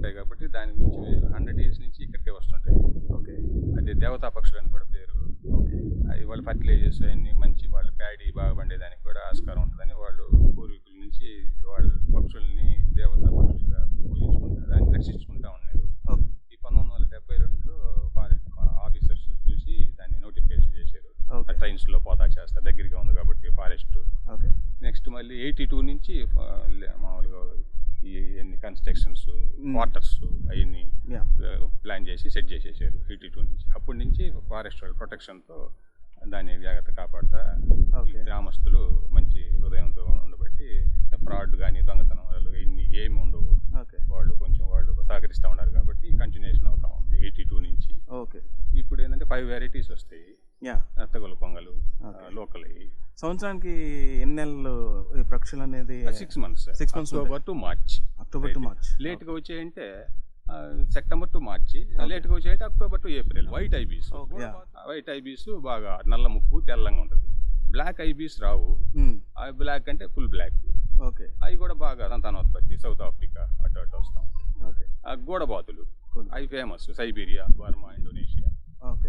ఉంటాయి కాబట్టి దాని నుంచి 100 years నుంచి ఇక్కడికే వస్తుంటాయి. ఓకే. అది దేవతా పక్షులు అని కూడా పేరు. ఓకే. అది వాళ్ళ ఫర్టిలైజర్స్ అన్నీ మంచి వాళ్ళ ప్యాడీ బాగా పండేదానికి కూడా ఆస్కారం ఉంటుందని వాళ్ళు పూర్వీకుల నుంచి వాళ్ళ పక్షుల్ని దేవతా పక్షులుగా పూజించుకుంటారు, దాన్ని రక్షించుకుంటూ ఉన్నారు. ఈ 1972లో ఆఫీసర్స్ చూసి దాన్ని నోటిఫికేషన్ చేశారు. ట్రైన్స్లో పోతా చేస్తా దగ్గరగా ఉంది కాబట్టి ఫారెస్ట్. నెక్స్ట్ మళ్ళీ 82 నుంచి మామూలుగా ఈ ఎన్ని కన్స్ట్రక్షన్స్ క్వార్టర్స్ అవన్నీ ప్లాన్ చేసి సెట్ చేసేసారు 82 నుంచి. అప్పటి నుంచి ఫారెస్ట్ వాళ్ళ ప్రొటెక్షన్తో దాన్ని జాగ్రత్త కాపాడుతా ఈ గ్రామస్తులు మంచి హృదయంతో ఉండబట్టి ఫ్రాడ్ కానీ దొంగతనాలు ఇన్ని ఏమి ఉండవు. వాళ్ళు సహకరిస్తూ ఉన్నారు కాబట్టి కంటిన్యూషన్ అవుతా ఉంది 82 నుంచి. ఇప్పుడు ఏంటంటే 5 varieties వస్తాయి. నత్తగొల్ల కొంగలు లోకల్. సంవత్సరానికి ఎన్ని నెలలు ఈ పక్షులు అనేది? 6 months. October to March. లేట్గా వచ్చాయంటే సెప్టెంబర్ టు మార్చి, లేట్గా వచ్చాయంటే October to April. White ibis బాగా నల్ల ముక్కు తెల్లంగా ఉంటుంది. బ్లాక్ ఐబీస్ రావు. బ్లాక్ అంటే ఫుల్ బ్లాక్. అవి కూడా బాగా సంతానోత్పత్తి సౌత్ ఆఫ్రికా అటు వస్తూ ఉంటాయి. గోడబాతులు అవి ఫేమస్. సైబీరియా, బర్మా, ఇండోనేషియా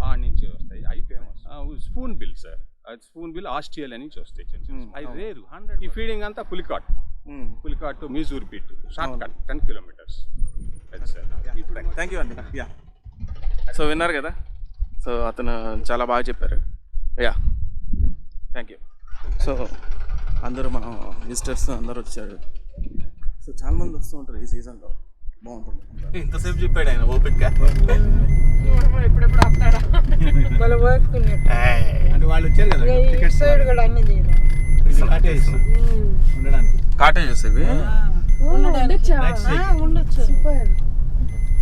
ఆ నుంచి వస్తాయి. అవి famous. Spoonbill sir, spoonbill Australia నుంచి వస్తాయి. అవి రేరు. 100. ఈ ఫీడింగ్ అంతా పులికాట్ టు మిజూర్ బీట్ shortcut 10 kilometers. Thank you అండి. సో విన్నారు కదా, సో అతను చాలా బాగా చెప్పారు. Thank you. సో అందరూ మనం విజిటర్స్ అందరూ వచ్చారు. సో చాలా మంది వస్తూ ఉంటారు ఈ సీజన్లో. బాగుంటుంది. ఇంతసేపు చెప్పాడు ఆయన ఓపిక్గా. అంటే వాళ్ళు వచ్చారు కదా కాటేజెస్ ఇవి.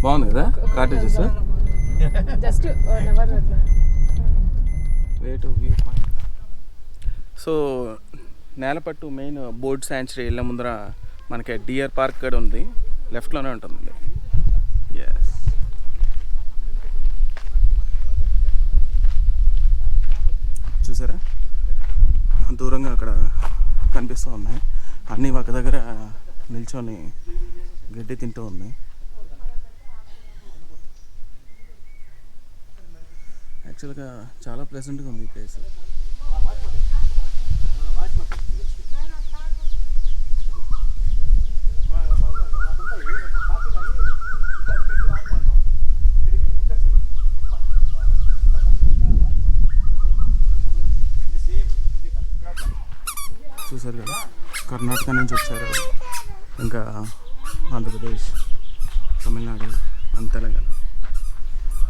బాగుంది కదా cottages. So Nelapattu main board sanctuary వెళ్ళే ముందర మనకి డియర్ పార్క్ కూడా ఉంది, లెఫ్ట్లోనే ఉంటుంది. ఎస్. చూసారా దూరంగా అక్కడ కనిపిస్తూ ఉన్నాయి. అన్నీ ఒక దగ్గర నిల్చొని గడ్డి తింటూ ఉన్నాయి. యాక్చువల్గా చాలా ప్లెజెంట్గా ఉంది ఈ ప్లేస్. చూసారు కదా, కర్ణాటక నుంచి వచ్చారు, ఇంకా ఆంధ్రప్రదేశ్, తమిళనాడు అండ్ తెలంగాణ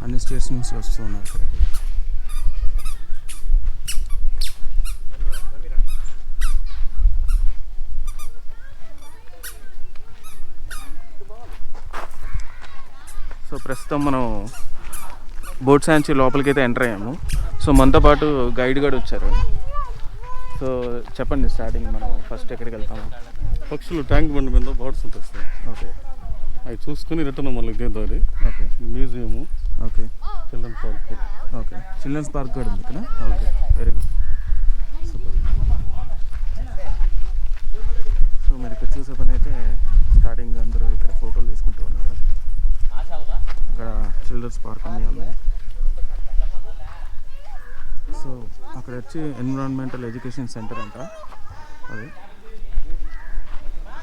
అన్ని స్టేట్స్ నుంచి వస్తూ ఉన్నారు ఇక్కడికి. సో ప్రస్తుతం మనం బోట్ శాంచురీ లోపలికి అయితే ఎంటర్ అయ్యాము. సో మనతో పాటు గైడ్ కూడా వచ్చారు. సో చెప్పండి, స్టార్టింగ్ మనం ఫస్ట్ ఎక్కడికి వెళ్తాము? పక్షులు ట్యాంక్ బండ్ మీద బర్డ్స్ ఉంటాయి సార్. అవి చూసుకుని రిటర్న్ మళ్ళీ గేదారి. Museum. Children's park. Children's park కూడా ఉంది ఇక్కడ. Very good, super. సో మీరు ఇక్కడ చూసే పని అయితే స్టార్టింగ్ అందరూ ఇక్కడ ఫోటోలు తీసుకుంటూ ఉన్నారు. ఇక్కడ చిల్డ్రన్స్ పార్క్ అన్నీ ఉన్నాయి. సో అక్కడ వచ్చి ఎన్విరాన్మెంటల్ ఎడ్యుకేషన్ సెంటర్ అంట. అది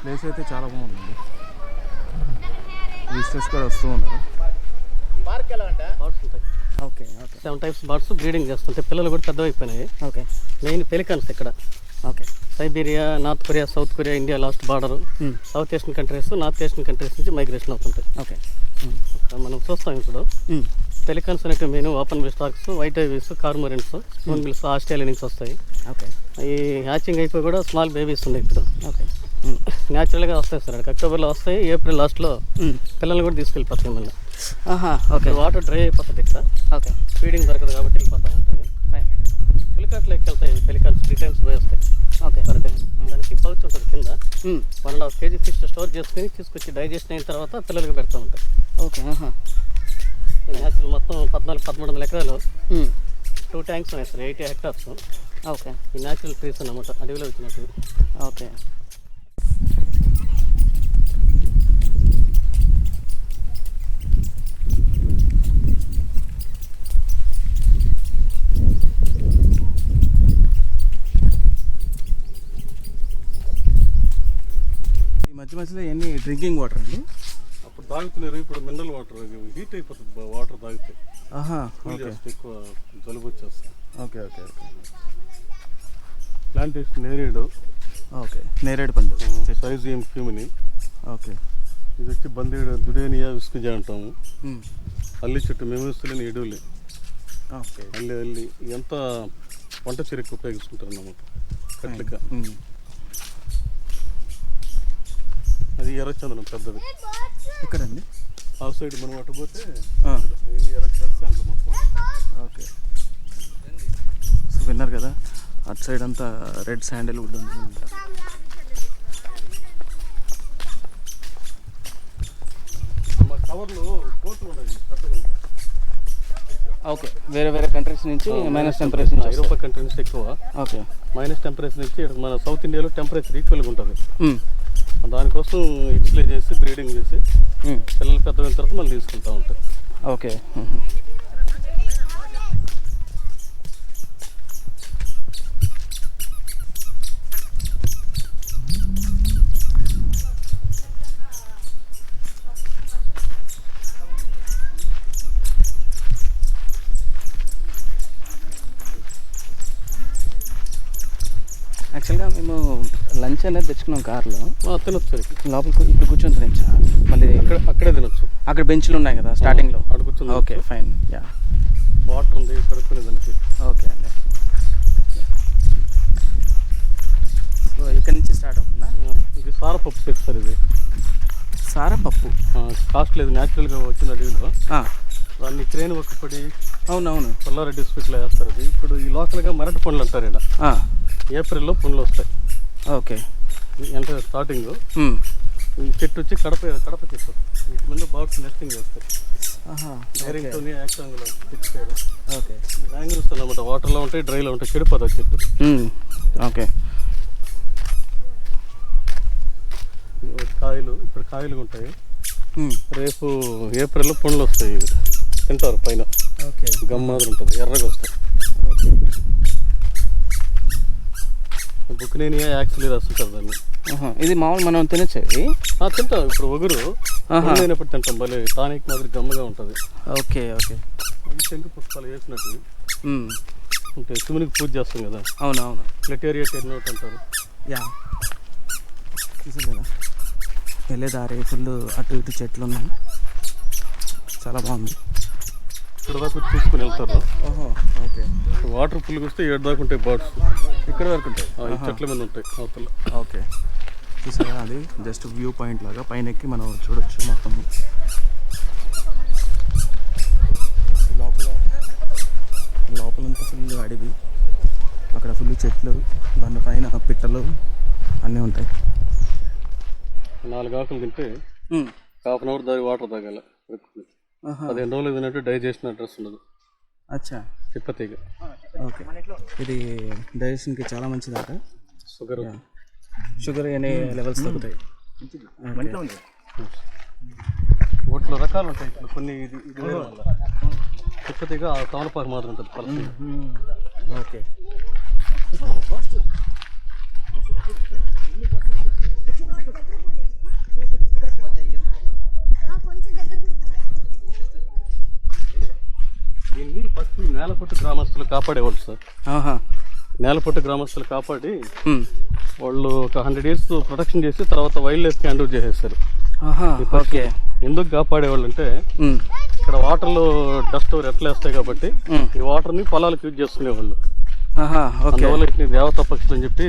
ప్లేస్ అయితే చాలా బాగుంది. విజిటర్స్ కూడా వస్తూ ఉన్నారు. బర్డ్స్ ఉంటాయి. 7 types బర్డ్స్ బ్రీడింగ్ చేస్తుంటాయి. పిల్లలు కూడా పెద్దవైపోయినాయి. మెయిన్ పెలికన్స్ ఇక్కడ. Siberia, north Korea, south Korea, India last border, south Asian countries, north Asian countries నుంచి మైగ్రేషన్ అవుతుంటాయి. మనం చూస్తాం ఇప్పుడు పెలికన్స్ అనేవి main open bill stocks, white IVs, cormorants, spoon bills Australia నుంచి వస్తాయి. ఈ హ్యాచింగ్ అయిపోయి కూడా స్మాల్ బేబీస్ ఉన్నాయి ఇప్పుడు. న్యాచురల్గా వస్తాయి సార్. అక్టోబర్లో వస్తాయి, ఏప్రిల్ లాస్ట్లో పిల్లల్ని కూడా తీసుకెళ్ళిపోతాయి మళ్ళీ. వాటర్ డ్రై అయిపోతుంది ఇక్కడ. ఫీడింగ్ దొరకదు కాబట్టి వెళ్ళిపోతూ ఉంటాయి. పులికాట్లు ఎక్కెళ్తాయి పెలికన్స్ 3 times పోయి వస్తాయి. దానికి పౌచ్ ఉంటుంది కింద. 1.5 kg ఫిష్ స్టోర్ చేసుకుని తీసుకొచ్చి డైజెషన్ అయిన తర్వాత పిల్లలకి పెడతా ఉంటాయి. న్యాచురల్ మొత్తం 1400-1300 ఎకరాలు 2 tanks ఉన్నాయి సార్. 80 hectares. ఈ న్యాచురల్ ట్రీస్ అన్నమాట, అడవిలో వచ్చినట్టు. మధ్యలో ఎన్ని డ్రింకింగ్ వాటర్ అండి? అప్పుడు తాగుతున్నారు, ఇప్పుడు మినరల్ వాటర్ హీట్ అయిపోతుంది వాటర్ తాగితే. ఓకే, ఎక్కువ జలుబు వచ్చేస్తుంది. Okay okay okay. ప్లాంటేషన్ నేరేడు. ఓకే, నేరేడు పండు సైజియం క్యూమిని. ఓకే. ఇది వచ్చి బందేడు దుడేనియా విస్కుజ అంటాము. అల్లి చెట్టు మెమోస్తులేని ఎడువులే. ఓకే. అల్లి ఎంత వంట చెరుకు ఉపయోగిస్తుంటారు అన్నమాట కట్లిక. అది ఎర్రచందనం పెద్దది. ఎక్కడండి? ఆ సైడ్ మనం అటు పోతే ఎర్రచందనం మొత్తం. ఓకే. సో విన్నారు కదా, అటు సైడ్ అంతా రెడ్ శాండల్వుడ్ ఉంటుంది. మా కవర్లో కోట్లు ఉన్నాయి. ఓకే, వేరే వేరే కంట్రీస్ నుంచి మైనస్ టెంపరేచర్ నుంచి ఐరోపా కంట్రీ నుంచి ఎక్కువ. ఓకే. మైనస్ టెంపరేచర్ నుంచి మన సౌత్ ఇండియాలో టెంపరేచర్ ఈక్వల్గా ఉంటుంది. దానికోసం ఇన్స్లే చేసి బ్రీడింగ్ చేసి పిల్లలు పెద్దమైన తర్వాత మళ్ళీ తీసుకుంటూ ఉంటాయి. ఓకే. యాక్చువల్గా మేము లంచ్ అనేది తెచ్చుకున్నాం కార్లో. తినొచ్చు లోపలికి ఇప్పుడు కూర్చొని తినచ్చా? మళ్ళీ అక్కడే తినొచ్చు. అక్కడ బెంచ్లు ఉన్నాయి కదా స్టార్టింగ్లో, అక్కడ కూర్చొని. Okay fine. యా, వాటర్ ఉంది కడుక్కునే దానికి. ఓకే అండి. సో ఇక్కడ నుంచి స్టార్ట్ అవుతుందా? ఇది సారపప్పు చెట్టు సార్. ఇది సారపప్పు కాస్ట్ లేదు, న్యాచురల్గా వచ్చిన అడవిలో. దాన్ని క్రేన్ ఒక్కపడి అవునవును కొల్లారెడ్డి డిస్ట్రిక్ట్లో వేస్తారు. అది ఇప్పుడు ఈ లోకల్గా మరటి పండ్లు అంటారు. ఇక్కడ ఏప్రిల్లో పండ్లు వస్తాయి. ఓకే. అంటే స్టార్టింగ్ ఈ చెట్టు వచ్చి కడప చెట్టు. వీటి మీద బర్డ్స్ నెస్టింగ్ చేస్తాయి. డైరెక్ట్తో యాక్టింగ్లో తెచ్చారు. ఓకే. మ్యాంగ్రూవ్స్ అన్నమాట, వాటర్లో ఉంటాయి, డ్రైలో ఉంటాయి, చెడిపోతుంది చెట్టు. ఓకే. కాయలు ఇప్పుడు కాయలు ఉంటాయి. రేపు ఏప్రిల్లో పండ్లు వస్తాయి. ఇవి తింటారు పైన. ఓకే. గమ్ మాదిరి ఉంటుంది, ఎర్రగా వస్తాయి. బుక్నేనియా యాక్చువల్లీ రాస్తుంటారు దాన్ని. ఇది మామూలు మనం తినచ్చు? తింటాం. ఇప్పుడు ఒగురు అయినప్పుడు తింటాం. భలే టానిక్ మాదిరి గమ్మగా ఉంటుంది. Okay okay. శంకు పుష్పాలు వేసినట్టు అంటే శివునికి పూజ చేస్తాం కదా. అవునవును. ప్లెటేరియా టెర్నోట్ అంటారు. యా, చూసారు కదా, వెళ్ళే దారి ఫుల్ అటు ఇటు చెట్లు ఉన్నాయి. చాలా బాగుంది. ఇక్కడ దాకా చూసుకుని వెళ్తారు. ఓకే. వాటర్ ఫుల్గా వస్తే 7 దాకా ఉంటాయి బర్డ్స్. ఇక్కడ వరకు ఉంటాయి, చెట్ల మీద ఉంటాయి అవతల. ఓకే. చూసారా, అది జస్ట్ వ్యూ పాయింట్ లాగా పైన ఎక్కి మనం చూడొచ్చు మొత్తం. లోపలంతా ఫుల్ అడవి, అక్కడ ఫుల్ చెట్లు, దాని పైన పిట్టలు అన్నీ ఉంటాయి. 4 ఆకులు తింటే ½ అవర్ దారి వాటర్ తాగాల. 15 రోజులు తిన్నట్టు డైజెషన్ అడ్రస్ ఉండదు. అచ్చా, తిప్పతీగ. ఓకే. ఇది డైజెషన్కి చాలా మంచిదంట. షుగర్ అనే లెవెల్స్ తగ్గుతాయి. వాటిలో రకాలు ఉంటాయి. ఇప్పుడు కొన్ని తిప్పతీగ తమలపాకు మాత్రం ఉంటుంది పలస. ఓకే. దీన్ని ఫస్ట్ నేలపట్టు గ్రామస్తులు కాపాడేవాళ్ళు సార్. నేలపట్టు గ్రామస్తులు కాపాడి వాళ్ళు ఒక 100 years ప్రొటెక్షన్ చేసి తర్వాత వైల్డ్ లైఫ్కి హ్యాండ్ ఓవర్ చేసేస్తారు. ఓకే. ఎందుకు కాపాడేవాళ్ళు అంటే ఇక్కడ వాటర్లో డస్ట్ ఎట్లా వేస్తాయి కాబట్టి ఈ వాటర్ని పొలాలకు యూజ్ చేసుకునేవాళ్ళు. అందువల్ల ఇట్ని దేవతా పక్షులు అని చెప్పి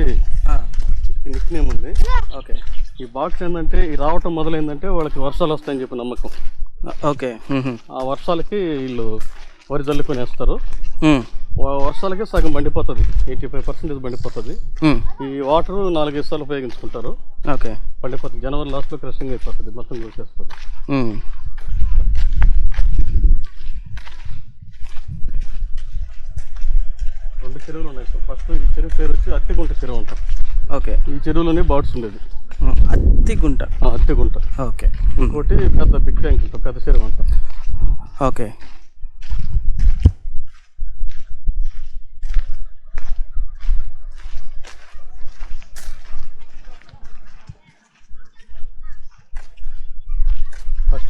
నిక్నేమ్ ఉంది. ఓకే. ఈ బాక్స్ ఏంటంటే ఈ రావటం మొదలైందంటే వాళ్ళకి వర్షాలు వస్తాయని చెప్పి నమ్మకం. ఓకే. ఆ వర్షాలకి వీళ్ళు వరి జల్లుకొని వేస్తారు. వర్షాలకి సగం బండిపోతుంది, 85% బండిపోతుంది. ఈ వాటర్ 4-5 సార్లు ఉపయోగించుకుంటారు. ఓకే. బండిపోతుంది. జనవరి లాస్ట్లో క్రషింగ్ అయిపోతుంది, మొత్తం చూసేస్తారు. 2 చెరువులు ఉన్నాయి సార్. ఫస్ట్ ఈ చెరువు పేరు వచ్చి అత్తిగుంట చెరువు అంటారు. ఓకే. ఈ చెరువులోనే బర్డ్స్ ఉండేది. అత్తిగుంట. అత్తిగుంట. ఓకే. ఇంకోటి పెద్ద బిగ్ ట్యాంక్ ఉంటుంది, పెద్ద చెరువు అంటారు. ఓకే.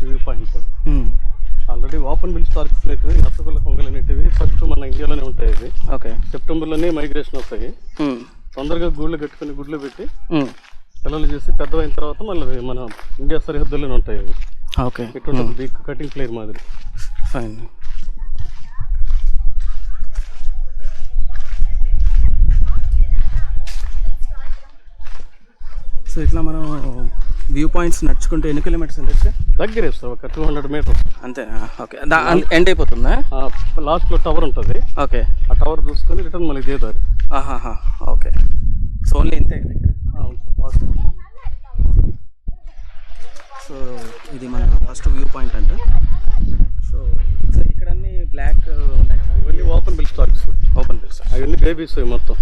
మంచి view point. Already open bill Starks అనేటివి నత్తగుల్ల కొంగలు అనేటివి ఫస్ట్ మన ఇండియాలోనే ఉంటాయి. ఇది ఓకే సెప్టెంబర్లోనే మైగ్రేషన్ అవుతాయి. తొందరగా గూళ్ళు కట్టుకుని గుడ్లు పెట్టి పిల్లలు చేసి పెద్దవైన తర్వాత మళ్ళీ మన ఇండియా సరిహద్దుల్లోనే ఉంటాయి. అవి ఓకే ఇటువంటి బిగ్ కటింగ్ ప్లేయర్ మాదిరి. ఫైన్. సో ఇట్లా మనం వ్యూ పాయింట్స్ నడుచుకుంటే ఎన్ని కిలోమీటర్స్ వెళ్ళచ్చు? దగ్గరే సార్, ఒక 200 మీటర్స్ అంతే. ఓకే, ఎండ్ అయిపోతుందా? లాస్ట్లో టవర్ ఉంటుంది. ఓకే, ఆ టవర్ చూసుకొని రిటర్న్ మళ్ళీ ఇదే దారి. ఓకే. సో ఓన్లీ ఇంతే. సో ఇది మన ఫస్ట్ వ్యూ పాయింట్ అంట. సో ఇక్కడ అన్ని బ్లాక్ ఉన్నాయి, ఇవన్నీ open bill stocks. Open bills అవన్నీ బేబీస్ మొత్తం.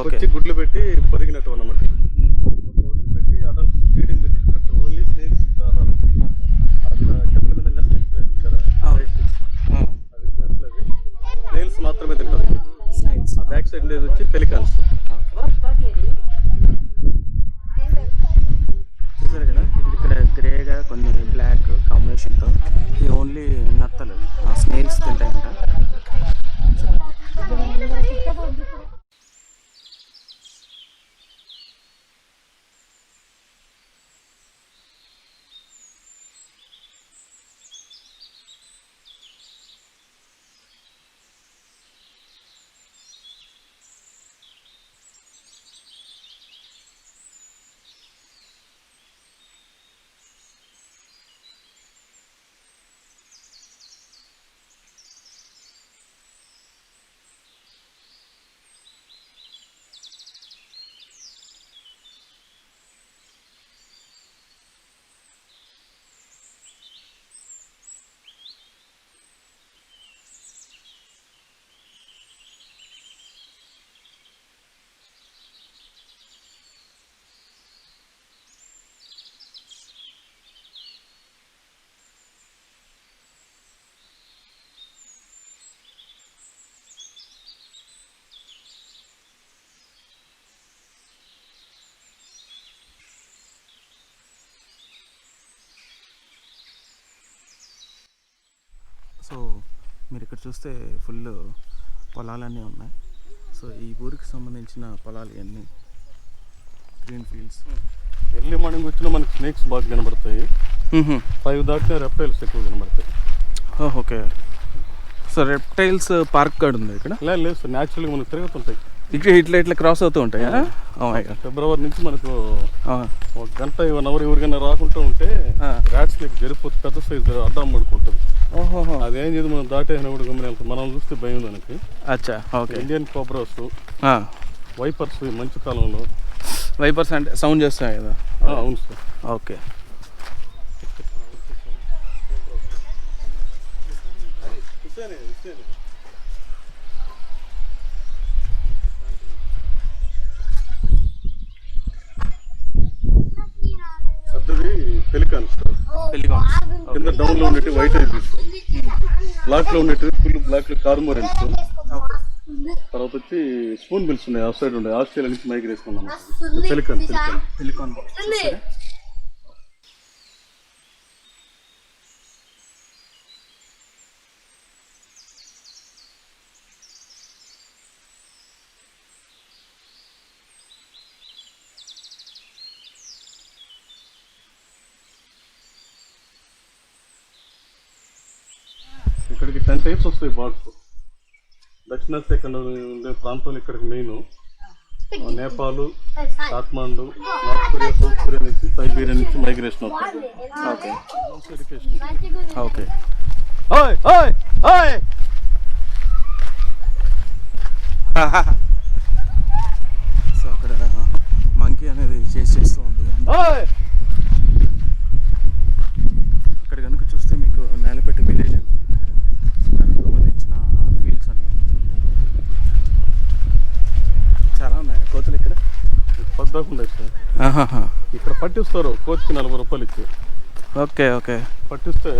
వచ్చి గుడ్లు పెట్టి పొదిగినట్టు అన్నమాట. వదిలిపెట్టి అడల్ట్స్ ఫీడింగ్ పెట్టినట్టు. ఓన్లీ స్నేక్స్ చెట్ల మీద నెస్ట్ ఇచ్చారు. అది స్నేల్స్ మాత్రమే తింటుంది. బ్యాక్ సైడ్ ఉండేది వచ్చి పెలికాన్స్. చూసారు కదా, ఇక్కడ గ్రేగా కొన్ని బ్లాక్ కాంబినేషన్తో ఇది ఓన్లీ నత్తలు స్నేల్స్ తింటాయంట. సో మీరు ఇక్కడ చూస్తే ఫుల్ పొలాలన్నీ ఉన్నాయి. సో ఈ ఊరికి సంబంధించిన పొలాలు ఇవన్నీ గ్రీన్ ఫీల్డ్స్. ఎర్లీ మార్నింగ్ వచ్చినా మనకి స్నేక్స్ బాగా కనబడతాయి. 5 దాటితే రెప్టైల్స్ ఎక్కువ కనబడతాయి. Okay. So reptiles park card ఉంది ఇక్కడ? లేదు సార్, న్యాచురల్గా మనకు తిరుగుతుంటాయి. ఇట్లా క్రాస్ అవుతూ ఉంటాయా? ఫిబ్రవరి నుంచి మనకు 1 గంట 1 అవర్ ఎవరికైనా రాకుంటూ ఉంటే ర్యాట్స్ లెక్క జరిపోతే పెద్ద సైజు అడ్డం పడుకుంటుంది. అదేం చేసి మనం దాటేసిన కూడా గమని వెళ్తాం. మనం చూస్తే భయం దానికి. అచ్చా, ఓకే. ఇండియన్ కోబ్రాస్, వైపర్స్ మంచి కాలంలో. వైపర్స్ అంటే సౌండ్ చేస్తాయి కదా? అవును సార్. ఓకే. పెద్దవి పెలికాన్స్. కింద డౌన్ లో ఉండేవి వైట్ ఐబీస్, బ్లాక్ లో ఉండేవి ఫుల్ బ్లాక్ కార్మోరెంట్స్. తర్వాత వచ్చి స్పూన్ బిల్స్ ఉన్నాయి. ఆ సైడ్ ఉండే ఆస్ట్రేలియా నుంచి మైగ్రేషన్ ఉన్నాము. పెలికాన్. ఇక్కడికి 10 టైప్స్ వస్తాయి బర్డ్స్. దక్షిణాసియా ఖండం ఉండే ప్రాంతాలు ఇక్కడికి main. Nepal, Kathmandu, north Korea, south Korea నుంచి, సైబీరియా నుంచి మైగ్రేషన్ అవుతుంది. ఓకే. ఓకే. సో అక్కడ మంకీ అనేది చేస్తూ ఉంది. అక్కడ కనుక చూస్తే మీకు నేలపెట్టి విలేజ్ దానికి సంబంధించిన ఫీల్డ్స్ అన్నీ చాలా ఉన్నాయి. కోతులు ఇక్కడ పద్దాకుండా ఇక్కడ పట్టిస్తారు. కోతికి 40 రూపాయలు ఇచ్చి. ఓకే. ఓకే. పట్టిస్తే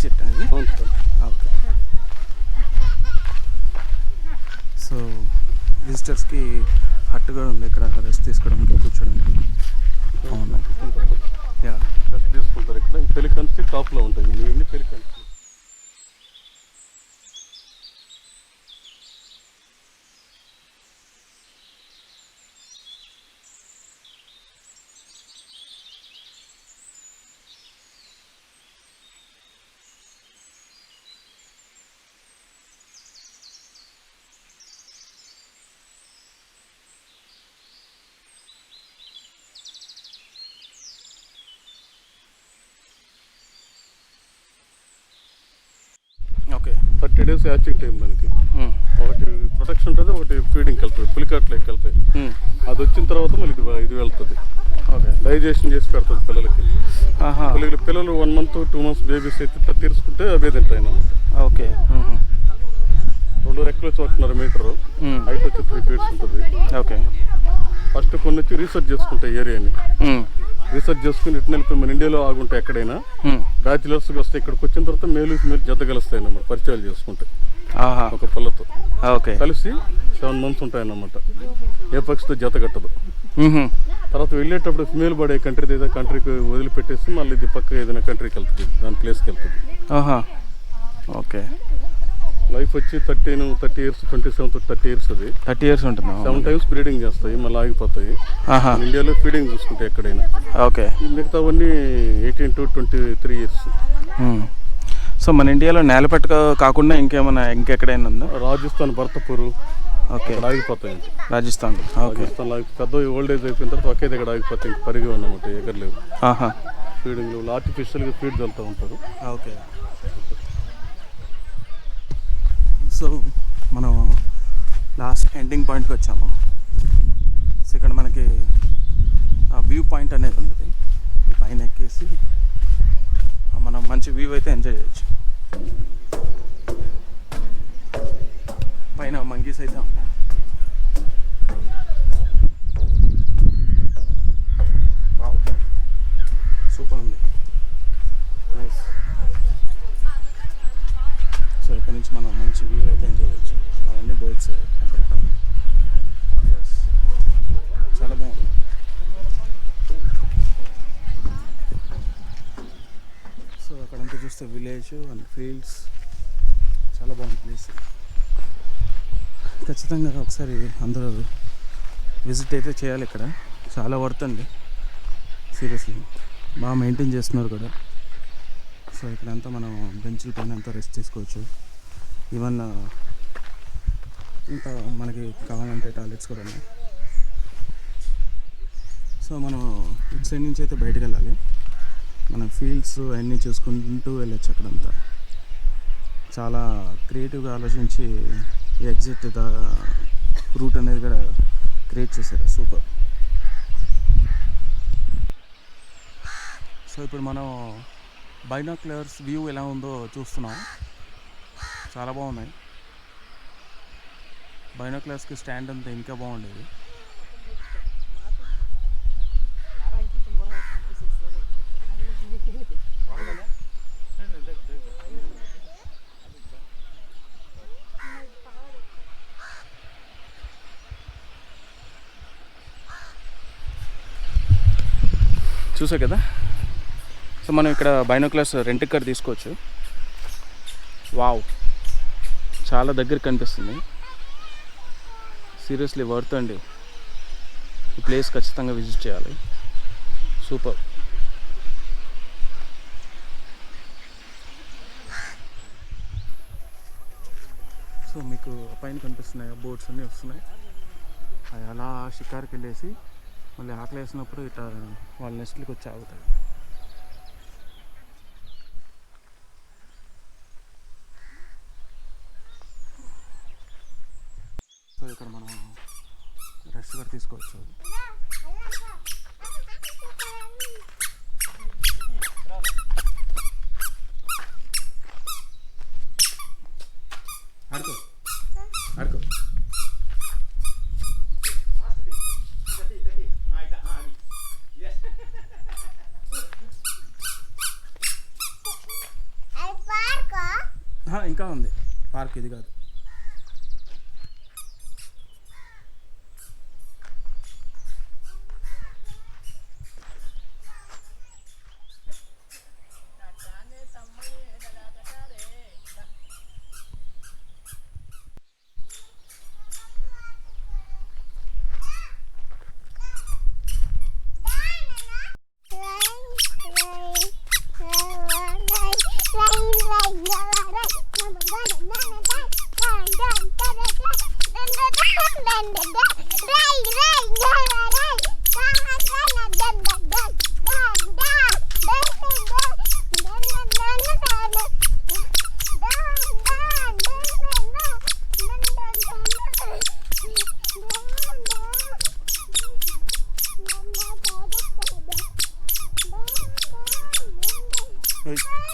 చెట్టు అది. అవును సార్. ఓకే. సో విజిటర్స్కి హట్ కూడా ఉంది ఇక్కడ, రెస్ట్ తీసుకోవడానికి, కూర్చోడానికి బాగున్నాయి. యా, రెస్ట్ తీసుకుంటారు ఇక్కడ. ఈ పెలికన్స్ టాప్లో ఉంటాయి. ఇవన్నీ pelicans. Okay. 30 days hatching time దానికి. ఒకటి ప్రొటెక్షన్ ఉంటుంది, ఒకటి ఫీడింగ్కి వెళ్తుంది, పులికాట్లోకి వెళ్తాయి. అది వచ్చిన తర్వాత మళ్ళీ ఇది వెళ్తుంది. ఓకే. డైజెషన్ చేసి పెడుతుంది పిల్లలకి. పిల్లలు 1 month 2 months బేబీస్ అయితే ఇట్లా తీర్చుకుంటే అవే తింటాయి అన్నమాట. ఓకే. 2 రెక్కలు 1.5 మీటరు, హైట్ వచ్చి 3 feet ఉంటుంది. ఓకే. ఫస్ట్ కొన్ని వచ్చి రీసెర్చ్ చేసుకుంటాయి ఏరియాని. రీసెర్చ్ చేసుకుని ఇటు వెళ్ళిపోయి మన ఇండియాలో ఆగుంటాయి ఎక్కడైనా. బ్యాచిలర్స్కి వస్తాయి. ఇక్కడికి వచ్చిన తర్వాత మేలు జత కలుస్తాయి అన్నమాట, పరిచయాలు చేసుకుంటాయి ఒక పిల్లతో. ఓకే. కలిసి 7 months ఉంటాయన్నమాట. ఏ పక్షితో జత కట్టదు. తర్వాత వెళ్ళేటప్పుడు ఫిమేల్ పడే కంట్రీ ఏదో కంట్రీకి వదిలిపెట్టేసి మళ్ళీ ఇది పక్క ఏదైనా కంట్రీకి వెళ్తుంది, దాని ప్లేస్కి వెళ్తుంది. ఓకే. లైఫ్ వచ్చి 30 years 27 to 30 years అది. 30 years ఉంటుంది. 7 times బ్రీడింగ్ చేస్తాయి, మళ్ళీ ఆగిపోతాయి. ఇండియాలో ఫీడింగ్ చూసుకుంటాయి ఎక్కడైనా. ఓకే. మిగతావన్నీ 18 to 23 years. సో మన ఇండియాలో నేలపెట్ట కాకుండా ఇంకేమైనా ఇంకెక్కడైనా ఉందా? రాజస్థాన్ భర్తపూర్. ఓకే. ఆగిపోతాయి. రాజస్థాన్. ఓకే. రాజస్థాన్ పెద్ద ఓల్డ్ ఏజ్ అయిపోయిన తర్వాత ఒకే దగ్గర ఆగిపోతాయి, ఇంక పరిగి ఉన్నమాట, ఎగరలేవు. ఫీడింగ్ లేవు, ఆర్టిఫిషియల్గా ఫీడ్ చల్లుతూ ఉంటారు. ఓకే. సో మనం లాస్ట్ ఎండింగ్ పాయింట్కి వచ్చాము. సో ఇక్కడ మనకి వ్యూ పాయింట్ అనేది ఉంటుంది. ఈ పైన ఎక్కేసి మనం మంచి వ్యూ అయితే ఎంజాయ్ చేయొచ్చు. పైన మంకీస్ అయితే ఉంటాయి. సూపర్ ఉంది. నైస్. సో ఇక్కడ నుంచి మనం మంచి వ్యూ అయితే ఎంజాయ్ చేయొచ్చు. అవన్నీ బోట్స్ రకరకాల. ఎస్, చాలా బాగుంది. సో అక్కడంతా చూస్తే విలేజ్ అండ్ ఫీల్డ్స్, చాలా బాగుంది ప్లేస్. ఖచ్చితంగా ఒకసారి అందరూ విజిట్ అయితే చేయాలి. ఇక్కడ చాలా వర్త్ అండి, సీరియస్లీ. బాగా మెయింటైన్ చేస్తున్నారు కూడా. సో ఇక్కడంతా మనం బెంచ్ల పైన అంతా రెస్ట్ తీసుకోవచ్చు. ఈవెన్ ఇంకా మనకి కావాలంటే టాయిలెట్స్ కూడా ఉన్నాయి. సో మనం ఇటు సైడ్ నుంచి అయితే బయటకు వెళ్ళాలి. మన ఫీల్డ్స్ అన్నీ చూసుకుంటూ వెళ్ళొచ్చు. అక్కడంతా చాలా క్రియేటివ్గా ఆలోచించి ఈ ఎగ్జిట్ రూట్ అనేది కూడా క్రియేట్ చేశారు. సూపర్. సో ఇప్పుడు మనం బైనాక్యులర్స్ వ్యూ ఎలా ఉందో చూస్తున్నాం. చాలా బాగున్నాయి. బైనాక్యులర్స్కి స్టాండ్ అంతా ఇంకా బాగుండేది. చూసా కదా. సో మనం ఇక్కడ బైనాక్యులర్స్ రెంట్కి కూడా తీసుకోవచ్చు. వావ్, చాలా దగ్గర కనిపిస్తుంది. సీరియస్లీ వర్త్ అండి. ఈ ప్లేస్ ఖచ్చితంగా విజిట్ చేయాలి. సూపర్. సో మీకు పైన కనిపిస్తున్నాయి బోట్స్ అన్నీ వస్తున్నాయి. అవి అలా షికార్కి వెళ్ళేసి మళ్ళీ ఆకలి వేసినప్పుడు ఇట్లా వాళ్ళ నెస్ట్లకి వచ్చి ఆగుతాయి. సో ఇక్కడ మనం రెస్ట్ కూడా తీసుకోవచ్చు. ఆడుకో ఆడుకో. ఇంకా ఉంది పార్క్, ఇది కాదు. Right.